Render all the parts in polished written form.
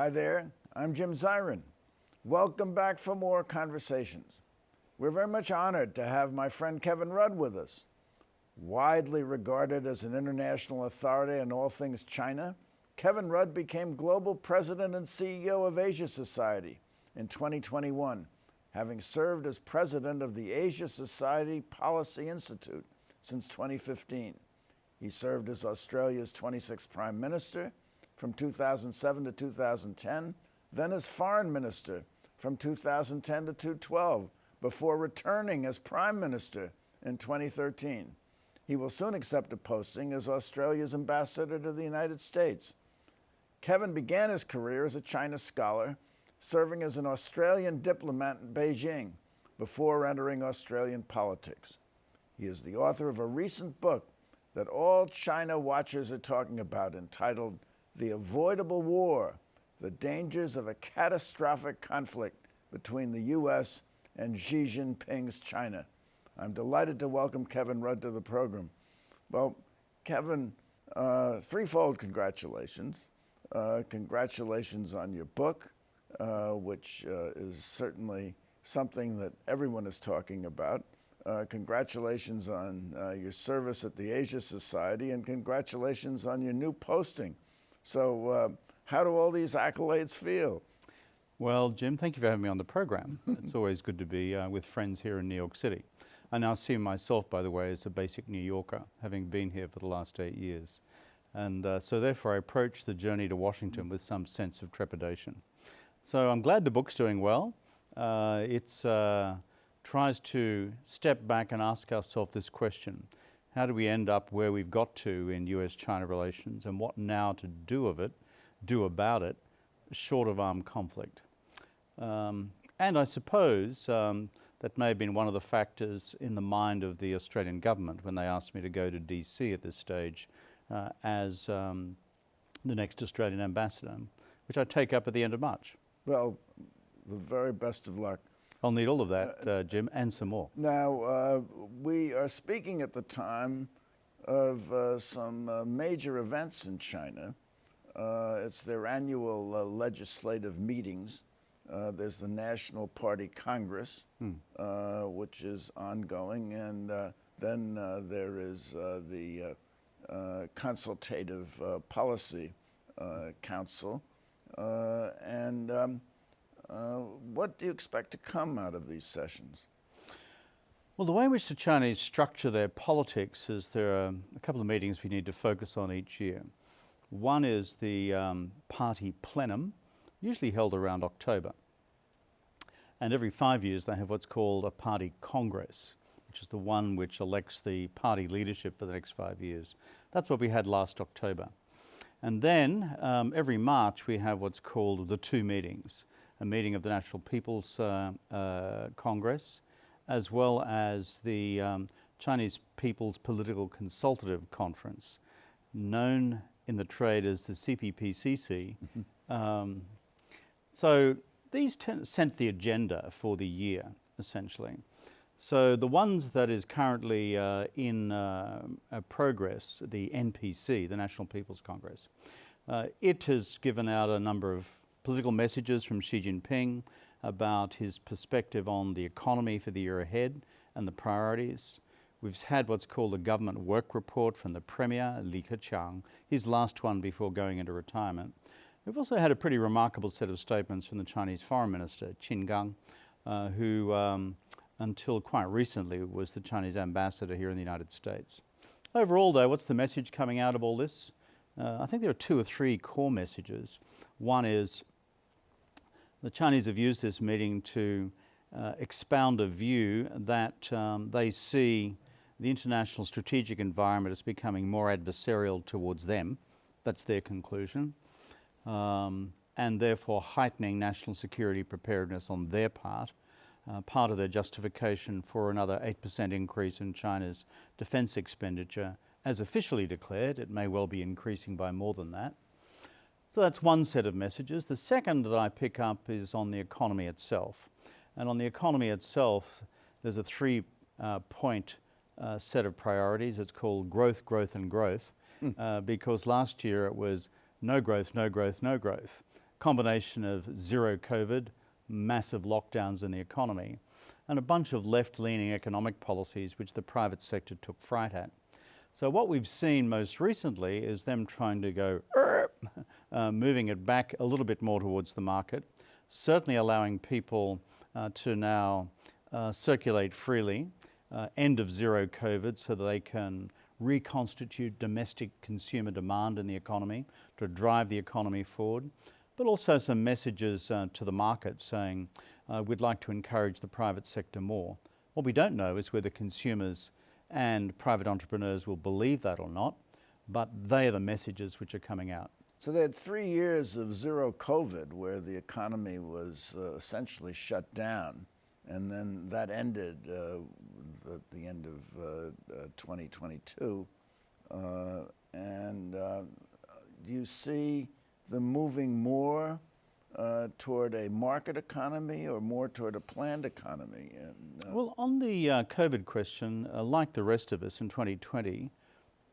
Hi there, I'm Jim Zirin. Welcome back for more conversations. We're very much honored to have my friend Kevin Rudd with us. Widely regarded as an international authority on all things China, Kevin Rudd became global president and CEO of Asia Society in 2021, having served as president of the Asia Society Policy Institute since 2015. He served as Australia's 26th Prime Minister from 2007 to 2010, then as Foreign Minister from 2010 to 2012, before returning as Prime Minister in 2013. He will soon accept a posting as Australia's ambassador to the United States. Kevin began his career as a China scholar, serving as an Australian diplomat in Beijing before entering Australian politics. He is the author of a recent book that all China watchers are talking about, entitled The Avoidable War: The Dangers of a Catastrophic Conflict Between the U.S. and Xi Jinping's China. I'm delighted to welcome Kevin Rudd to the program. Well, Kevin, threefold congratulations. Congratulations on your book, which is certainly something that everyone is talking about. Congratulations on your service at the Asia Society, and congratulations on your new posting. So how do all these accolades feel? Well, Jim, thank you for having me on the program. It's always good to be with friends here in New York City. I now see myself, by the way, as a basic New Yorker, having been here for the last 8 years. And so therefore I approach the journey to Washington with some sense of trepidation. So I'm glad the book's doing well. It tries to step back and ask ourselves this question: how do we end up where we've got to in US-China relations, and what now to do about it, short of armed conflict? And I suppose that may have been one of the factors in the mind of the Australian government when they asked me to go to DC at this stage as the next Australian ambassador, which I take up at the end of March. Well, the very best of luck. I'll need all of that, Jim, and some more. Now, we are speaking at the time of some major events in China. It's their annual legislative meetings. There's the National Party Congress, which is ongoing, and then there is the Consultative Policy Council. What do you expect to come out of these sessions? Well, the way in which the Chinese structure their politics is there are a couple of meetings we need to focus on each year. One is the party plenum, usually held around October. And every 5 years they have what's called a party congress, which is the one which elects the party leadership for the next 5 years. That's what we had last October. And then every March we have what's called the two meetings: a meeting of the National People's Congress, as well as the Chinese People's Political Consultative Conference, known in the trade as the CPPCC. So these set the agenda for the year, essentially. So the ones that is currently in progress, the NPC, the National People's Congress, it has given out a number of political messages from Xi Jinping about his perspective on the economy for the year ahead and the priorities. We've had what's called a government work report from the Premier, Li Keqiang, his last one before going into retirement. We've also had a pretty remarkable set of statements from the Chinese Foreign Minister, Qin Gang, who until quite recently was the Chinese ambassador here in the United States. Overall, though, what's the message coming out of all this? I think there are 2 or 3 core messages. One is the Chinese have used this meeting to expound a view that they see the international strategic environment as becoming more adversarial towards them. That's their conclusion. And therefore heightening national security preparedness on their part. Part of their justification for another 8% increase in China's defense expenditure, as officially declared. It may well be increasing by more than that. So that's one set of messages. The second that I pick up is on the economy itself. And on the economy itself, there's a 3-point set of priorities. It's called growth, growth, and growth, because last year it was no growth, no growth, no growth. combination of zero COVID, massive lockdowns in the economy, and a bunch of left-leaning economic policies which the private sector took fright at. So what we've seen most recently is them trying to go, moving it back a little bit more towards the market, certainly allowing people to now circulate freely, end of zero COVID, so that they can reconstitute domestic consumer demand in the economy to drive the economy forward, but also some messages to the market saying we'd like to encourage the private sector more. What we don't know is whether consumers and private entrepreneurs will believe that or not, but they are the messages which are coming out. So they had 3 years of zero COVID where the economy was essentially shut down, and then that ended at the end of 2022. Do you see them moving more toward a market economy or more toward a planned economy? Well, on the COVID question, like the rest of us in 2020,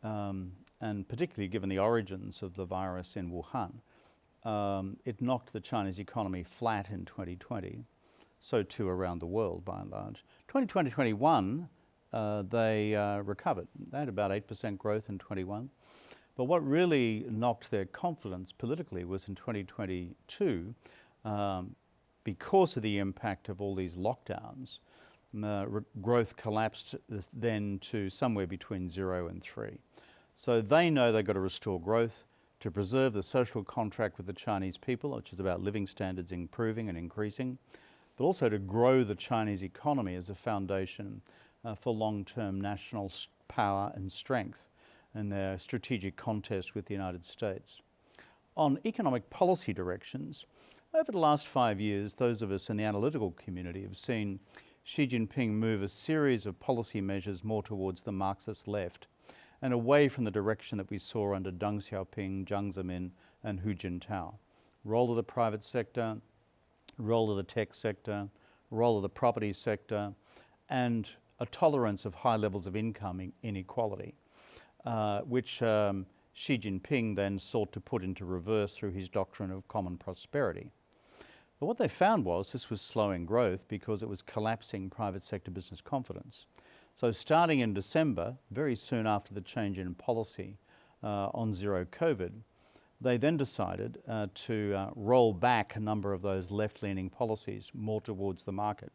and particularly given the origins of the virus in Wuhan, it knocked the Chinese economy flat in 2020, so too around the world by and large. 2021, they recovered. They had about 8% growth in 21. But what really knocked their confidence politically was in 2022, because of the impact of all these lockdowns, growth collapsed then to somewhere between 0 and 3. So they know they've got to restore growth to preserve the social contract with the Chinese people, which is about living standards improving and increasing, but also to grow the Chinese economy as a foundation for long-term national power and strength in their strategic contest with the United States. On economic policy directions, over the last 5 years, those of us in the analytical community have seen Xi Jinping move a series of policy measures more towards the Marxist left and away from the direction that we saw under Deng Xiaoping, Jiang Zemin and Hu Jintao. Role of the private sector, role of the tech sector, role of the property sector, and a tolerance of high levels of income inequality, which Xi Jinping then sought to put into reverse through his doctrine of common prosperity. But what they found was this was slowing growth because it was collapsing private sector business confidence. So starting in December, very soon after the change in policy on zero COVID, they then decided to roll back a number of those left-leaning policies more towards the market.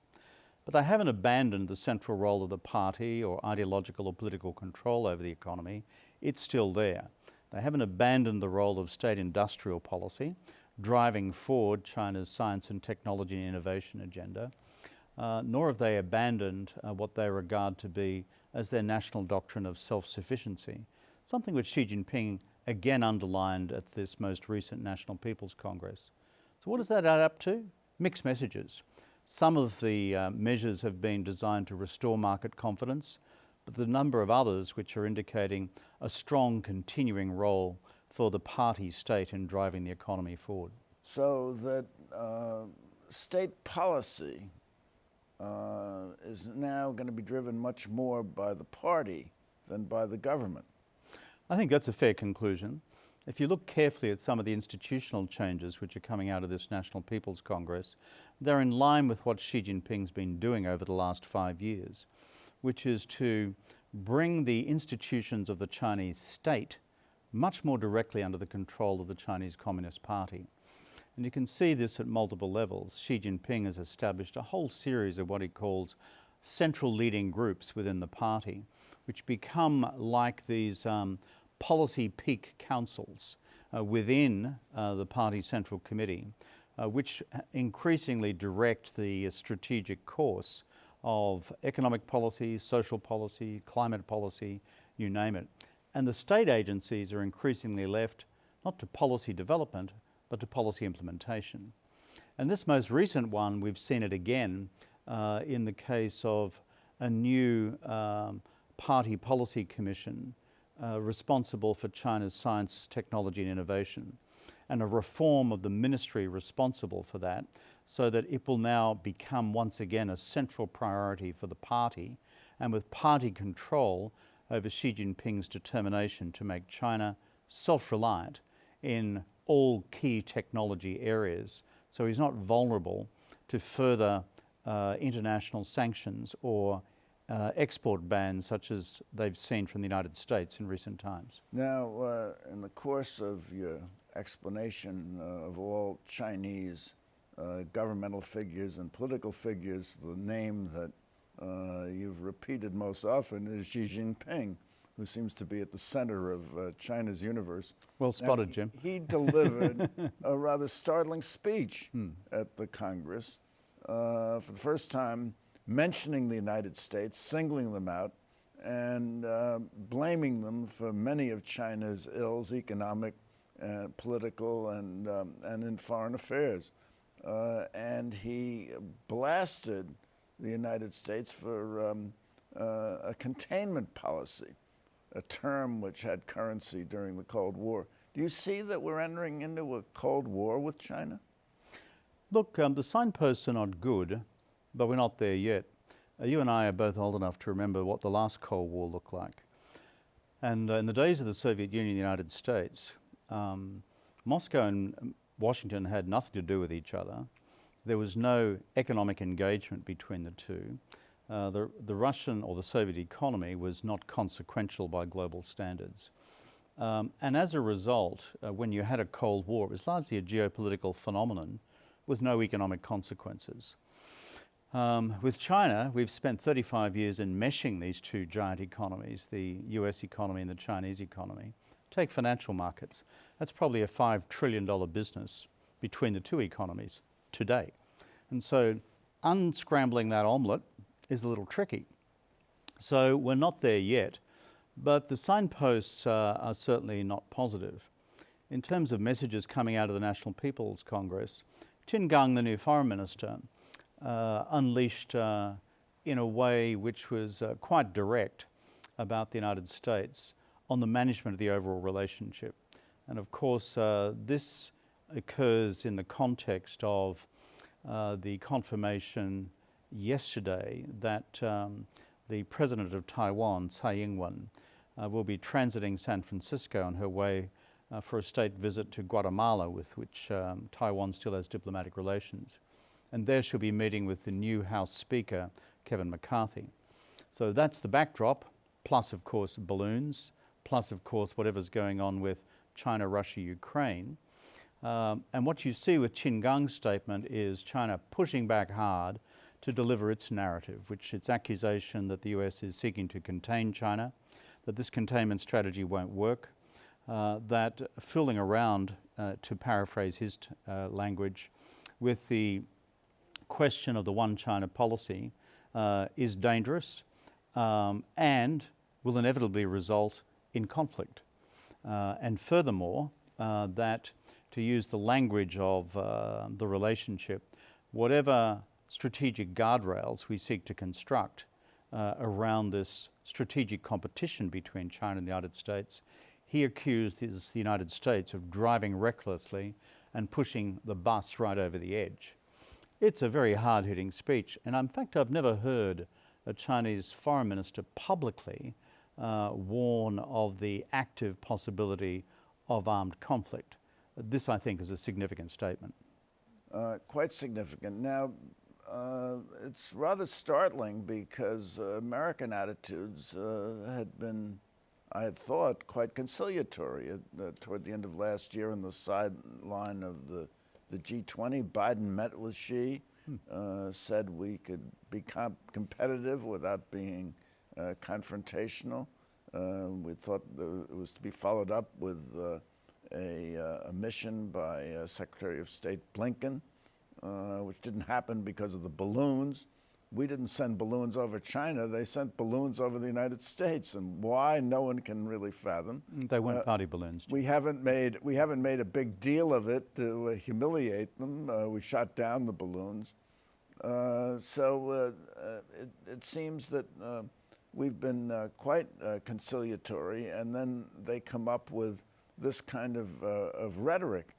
But they haven't abandoned the central role of the party or ideological or political control over the economy. It's still there. They haven't abandoned the role of state industrial policy, driving forward China's science and technology and innovation agenda, nor have they abandoned what they regard to be as their national doctrine of self-sufficiency, something which Xi Jinping again underlined at this most recent National People's Congress. So what does that add up to? Mixed messages. Some of the measures have been designed to restore market confidence, but the number of others which are indicating a strong continuing role for the party state in driving the economy forward. So that state policy is now going to be driven much more by the party than by the government. I think that's a fair conclusion. If you look carefully at some of the institutional changes which are coming out of this National People's Congress, they're in line with what Xi Jinping's been doing over the last 5 years, which is to bring the institutions of the Chinese state much more directly under the control of the Chinese Communist Party. And you can see this at multiple levels. Xi Jinping has established a whole series of what he calls central leading groups within the party, which become like these policy peak councils within the party central committee, which increasingly direct the strategic course of economic policy, social policy, climate policy, you name it. And the state agencies are increasingly left not to policy development, but to policy implementation. And this most recent one, we've seen it again in the case of a new party policy commission responsible for China's science, technology and innovation, and a reform of the ministry responsible for that, so that it will now become once again a central priority for the party, and with party control over Xi Jinping's determination to make China self-reliant in all key technology areas. So he's not vulnerable to further international sanctions or export bans such as they've seen from the United States in recent times. Now, in the course of your explanation of all Chinese governmental figures and political figures, the name that you've repeated most often is Xi Jinping, who seems to be at the center of China's universe. Well spotted, Jim. He delivered a rather startling speech at the Congress, for the first time mentioning the United States, singling them out, and blaming them for many of China's ills, economic, political, and in foreign affairs. And he blasted the United States for a containment policy, a term which had currency during the Cold War. Do you see that we're entering into a Cold War with China? Look, the signposts are not good, but we're not there yet. You and I are both old enough to remember what the last Cold War looked like. And in the days of the Soviet Union and the United States, Moscow and Washington had nothing to do with each other. There was no economic engagement between the two. The Russian or the Soviet economy was not consequential by global standards. And as a result, when you had a Cold War, it was largely a geopolitical phenomenon with no economic consequences. With China, we've spent 35 years in meshing these two giant economies, the US economy and the Chinese economy. Take financial markets. That's probably a $5 trillion business between the two economies today. And so unscrambling that omelette is a little tricky. So we're not there yet, but the signposts are certainly not positive. In terms of messages coming out of the National People's Congress, Jinping, the new foreign minister, unleashed in a way which was quite direct about the United States on the management of the overall relationship. And of course, this occurs in the context of the confirmation yesterday that the president of Taiwan, Tsai Ing-wen, will be transiting San Francisco on her way for a state visit to Guatemala, with which Taiwan still has diplomatic relations. And there she'll be meeting with the new House Speaker, Kevin McCarthy. So that's the backdrop, plus of course balloons, plus of course whatever's going on with China, Russia, Ukraine. And what you see with Jinping's statement is China pushing back hard to deliver its narrative, which its accusation that the US is seeking to contain China, that this containment strategy won't work, that fooling around, to paraphrase his language, with the question of the one China policy is dangerous and will inevitably result in conflict. And furthermore, that, to use the language of the relationship, whatever strategic guardrails we seek to construct around this strategic competition between China and the United States, he accused the United States of driving recklessly and pushing the bus right over the edge. It's a very hard-hitting speech, and in fact I've never heard a Chinese foreign minister publicly warn of the active possibility of armed conflict. This, I think, is a significant statement. Quite significant. Now, it's rather startling because American attitudes had been, I had thought, quite conciliatory. Toward the end of last year, on the sideline of the G20, Biden met with Xi, said we could be competitive without being confrontational. We thought it was to be followed up with a mission by Secretary of State Blinken, which didn't happen because of the balloons. We didn't send balloons over China, they sent balloons over the United States, and why, no one can really fathom. They weren't party balloons. We haven't made a big deal of it to humiliate them. We shot down the balloons. So it seems that we've been quite conciliatory, and then they come up with this kind of rhetoric.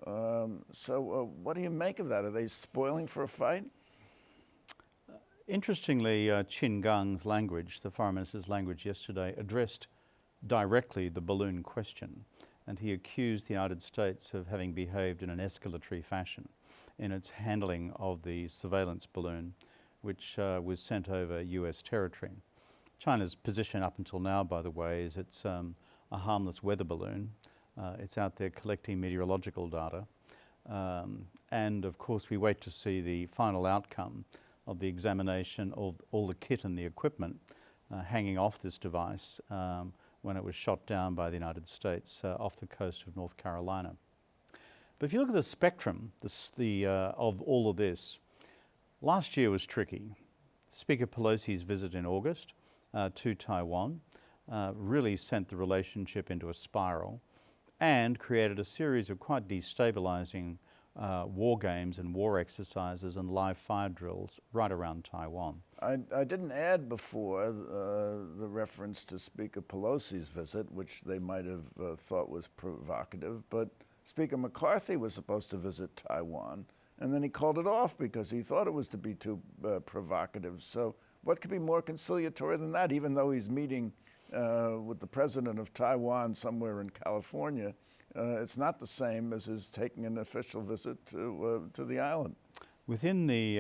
So what do you make of that? Are they spoiling for a fight? Interestingly, Jinping's language, the foreign minister's language yesterday, addressed directly the balloon question and he accused the United States of having behaved in an escalatory fashion in its handling of the surveillance balloon, which was sent over US territory. China's position up until now, by the way, is it's a harmless weather balloon. It's out there collecting meteorological data. And of course, we wait to see the final outcome of the examination of all the kit and the equipment hanging off this device when it was shot down by the United States off the coast of North Carolina. But if you look at the spectrum of all of this, last year was tricky. Speaker Pelosi's visit in August to Taiwan really sent the relationship into a spiral and created a series of quite destabilizing war games and war exercises and live fire drills right around Taiwan. I didn't add before the reference to Speaker Pelosi's visit, which they might have thought was provocative, but Speaker McCarthy was supposed to visit Taiwan, and then he called it off because he thought it was to be too provocative. So what could be more conciliatory than that, even though he's meeting with the president of Taiwan somewhere in California? It's not the same as his taking an official visit to the island. Within the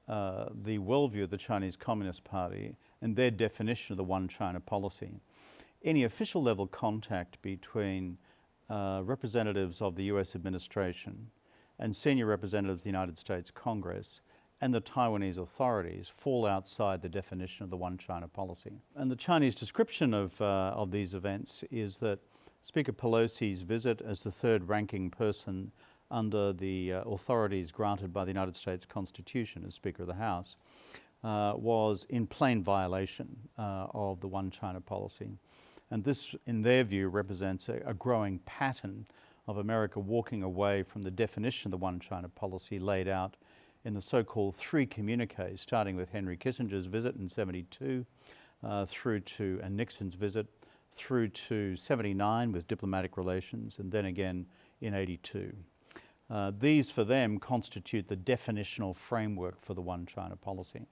worldview of the Chinese Communist Party and their definition of the One China policy, any official level contact between representatives of the US administration and senior representatives of the United States Congress and the Taiwanese authorities fall outside the definition of the One China policy. And the Chinese description of these events is that Speaker Pelosi's visit as the third ranking person under the authorities granted by the United States Constitution as Speaker of the House was in plain violation of the One China policy. And this, in their view, represents a growing pattern of America walking away from the definition of the One China policy laid out in the so-called three communiques, starting with Henry Kissinger's visit in '72, through to Nixon's visit, through to '79 with diplomatic relations, and then again in '82. These, for them, constitute the definitional framework for the One China policy.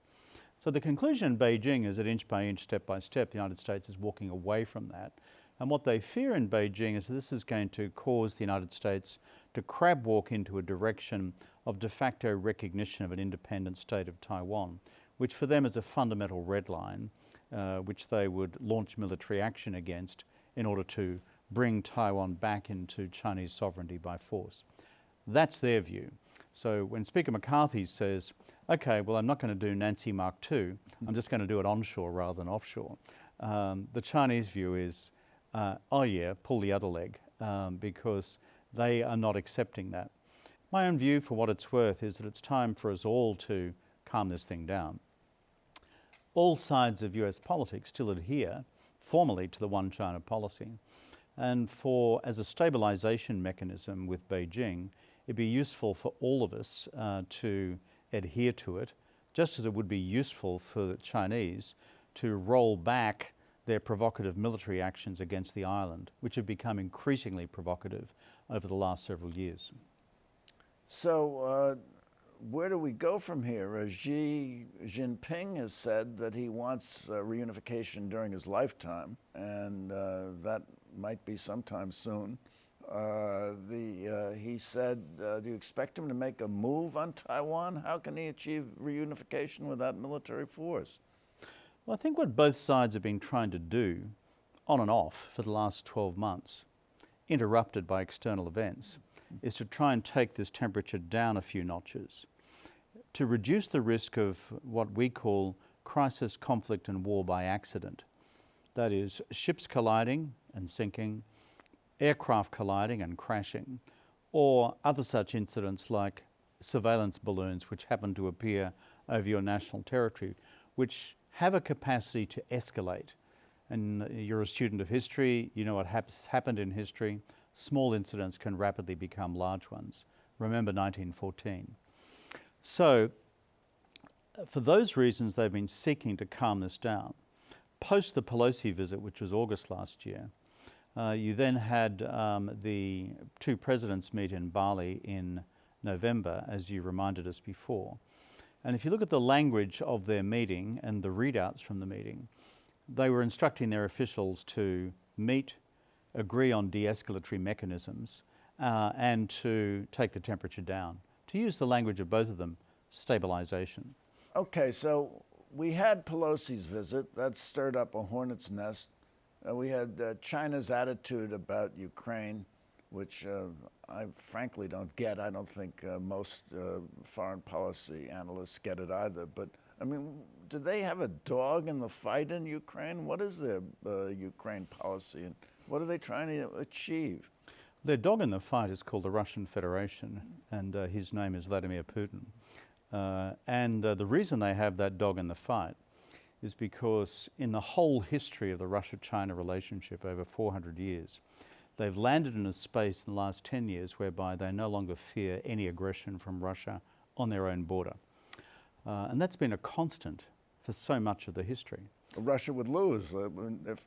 So the conclusion in Beijing is that inch by inch, step by step, the United States is walking away from that. And what they fear in Beijing is that this is going to cause the United States to crab walk into a direction of de facto recognition of an independent state of Taiwan, which for them is a fundamental red line, which they would launch military action against in order to bring Taiwan back into Chinese sovereignty by force. That's their view. So when Speaker McCarthy says, okay, well, I'm not going to do Nancy Mark II, I'm just going to do it onshore rather than offshore, the Chinese view is, oh yeah, pull the other leg, because they are not accepting that. My own view, for what it's worth, is that it's time for us all to calm this thing down. All sides of US politics still adhere formally to the One China policy. And as a stabilization mechanism with Beijing, it'd be useful for all of us to adhere to it, just as it would be useful for the Chinese to roll back their provocative military actions against the island, which have become increasingly provocative over the last several years. So where do we go from here? Xi Jinping has said that he wants reunification during his lifetime, and that might be sometime soon. He said, do you expect him to make a move on Taiwan? How can he achieve reunification without military force? Well, I think what both sides have been trying to do, on and off, for the last 12 months, interrupted by external events, is to try and take this temperature down a few notches, to reduce the risk of what we call crisis, conflict, and war by accident. That is, ships colliding and sinking, aircraft colliding and crashing, or other such incidents like surveillance balloons which happen to appear over your national territory, which have a capacity to escalate. And you're a student of history, you know what has happened in history. Small incidents can rapidly become large ones. Remember 1914. So, for those reasons, they've been seeking to calm this down. Post the Pelosi visit, which was August last year, you then had the two presidents meet in Bali in November, as you reminded us before. And if you look at the language of their meeting and the readouts from the meeting, they were instructing their officials to meet, agree on de-escalatory mechanisms, and to take the temperature down. To use the language of both of them, stabilization. Okay, so we had Pelosi's visit. That stirred up a hornet's nest. We had China's attitude about Ukraine, which I frankly don't get. I don't think most foreign policy analysts get it either. But, I mean, do they have a dog in the fight in Ukraine? What is their Ukraine policy, and what are they trying to achieve? Their dog in the fight is called the Russian Federation, and his name is Vladimir Putin. The reason they have that dog in the fight is because in the whole history of the Russia-China relationship over 400 years, they've landed in a space in the last 10 years whereby they no longer fear any aggression from Russia on their own border. And that's been a constant for so much of the history. Russia would lose.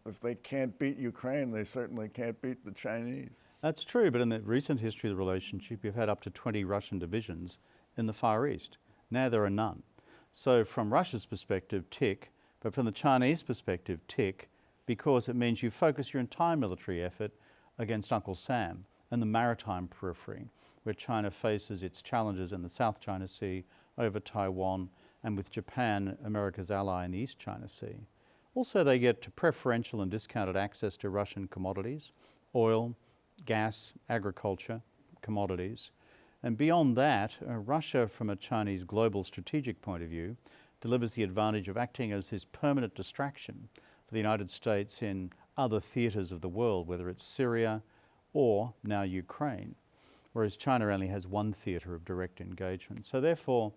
If they can't beat Ukraine, they certainly can't beat the Chinese. That's true, but in the recent history of the relationship, you've had up to 20 Russian divisions in the Far East. Now there are none. So from Russia's perspective, tick, but from the Chinese perspective, tick, because it means you focus your entire military effort against Uncle Sam and the maritime periphery, where China faces its challenges in the South China Sea, over Taiwan, and with Japan, America's ally in the East China Sea. Also, they get preferential and discounted access to Russian commodities, oil, gas, agriculture, commodities. And beyond that, Russia, from a Chinese global strategic point of view, delivers the advantage of acting as this permanent distraction for the United States in other theatres of the world, whether it's Syria or now Ukraine, whereas China only has one theatre of direct engagement. So therefore,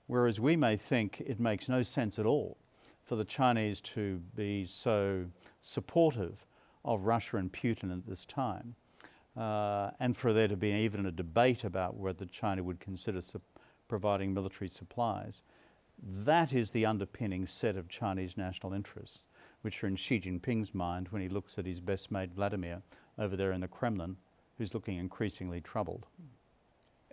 whereas we may think it makes no sense at all for the Chinese to be so supportive of Russia and Putin at this time, and for there to be even a debate about whether China would consider providing military supplies, that is the underpinning set of Chinese national interests, which are in Xi Jinping's mind when he looks at his best mate Vladimir over there in the Kremlin, who's looking increasingly troubled.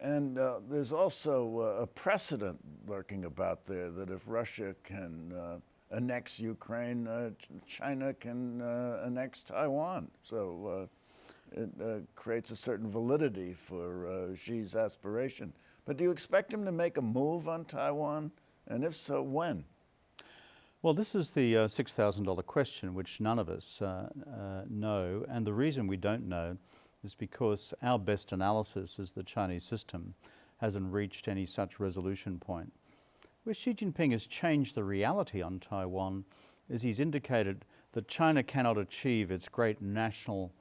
And there's also a precedent lurking about there that if Russia can annex Ukraine, China can annex Taiwan. So it creates a certain validity for Xi's aspiration. But do you expect him to make a move on Taiwan? And if so, when? Well, this is the $6,000 question, which none of us know. And the reason we don't know is because our best analysis is the Chinese system hasn't reached any such resolution point. Where Xi Jinping has changed the reality on Taiwan is he's indicated that China cannot achieve its great national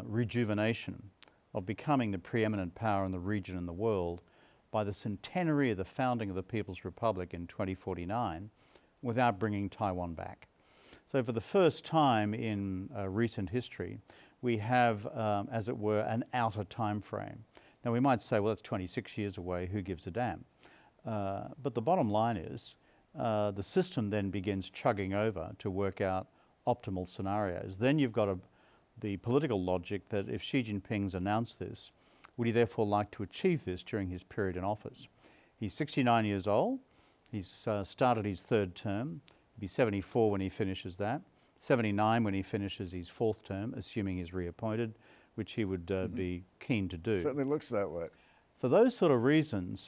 rejuvenation of becoming the preeminent power in the region and the world by the centenary of the founding of the People's Republic in 2049 without bringing Taiwan back. So for the first time in recent history, we have, as it were, an outer time frame. Now we might say, well, that's 26 years away, who gives a damn? But the bottom line is the system then begins chugging over to work out optimal scenarios. Then you've got the political logic that if Xi Jinping's announced this, would he therefore like to achieve this during his period in office? He's 69 years old. He's started his third term. He'll be 74 when he finishes that, 79 when he finishes his fourth term, assuming he's reappointed, which he would be keen to do. Certainly looks that way. For those sort of reasons,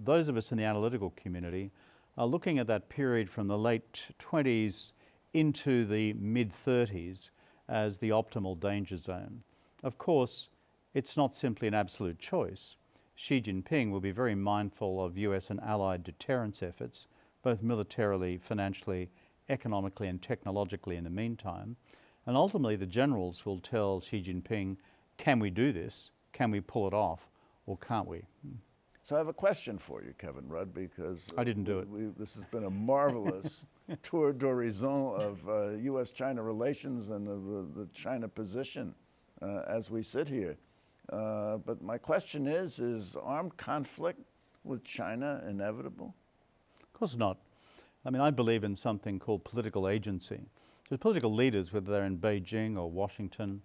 those of us in the analytical community are looking at that period from the late 20s into the mid-30s as the optimal danger zone. Of course, it's not simply an absolute choice. Xi Jinping will be very mindful of US and allied deterrence efforts, both militarily, financially, economically and technologically in the meantime. And ultimately the generals will tell Xi Jinping, can we do this? Can we pull it off? Or can't we? So I have a question for you, Kevin Rudd, because I didn't do it. This has been a marvelous tour d'horizon of U.S.-China relations and of the China position as we sit here. But my question is armed conflict with China inevitable? Of course not. I mean, I believe in something called political agency. The political leaders, whether they're in Beijing or Washington,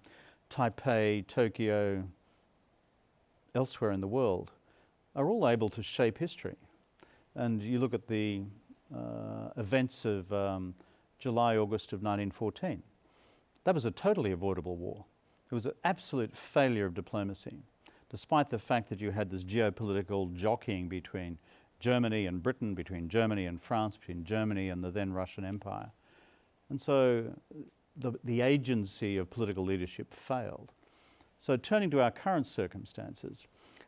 Taipei, Tokyo, elsewhere in the world, are all able to shape history. And you look at the events of July, August of 1914. That was a totally avoidable war. There was an absolute failure of diplomacy, despite the fact that you had this geopolitical jockeying between Germany and Britain, between Germany and France, between Germany and the then Russian Empire. And so the agency of political leadership failed. So turning to our current circumstances,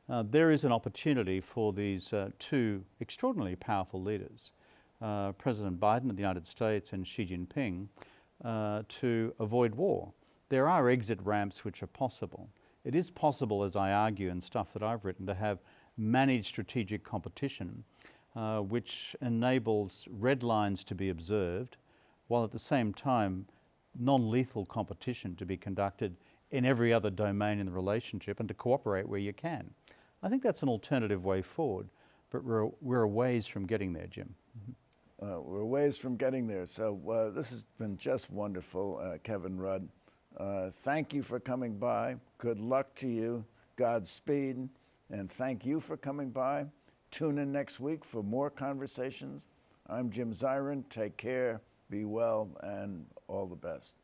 there is an opportunity for these two extraordinarily powerful leaders, President Biden of the United States and Xi Jinping, to avoid war. There are exit ramps which are possible. It is possible, as I argue in stuff that I've written, to have managed strategic competition, which enables red lines to be observed, while at the same time non-lethal competition to be conducted in every other domain in the relationship and to cooperate where you can. I think that's an alternative way forward, but we're a ways from getting there, Jim. We're a ways from getting there. So this has been just wonderful, Kevin Rudd. Thank you for coming by. Good luck to you. Godspeed. And thank you for coming by. Tune in next week for more conversations. I'm Jim Zirin. Take care, be well, and all the best.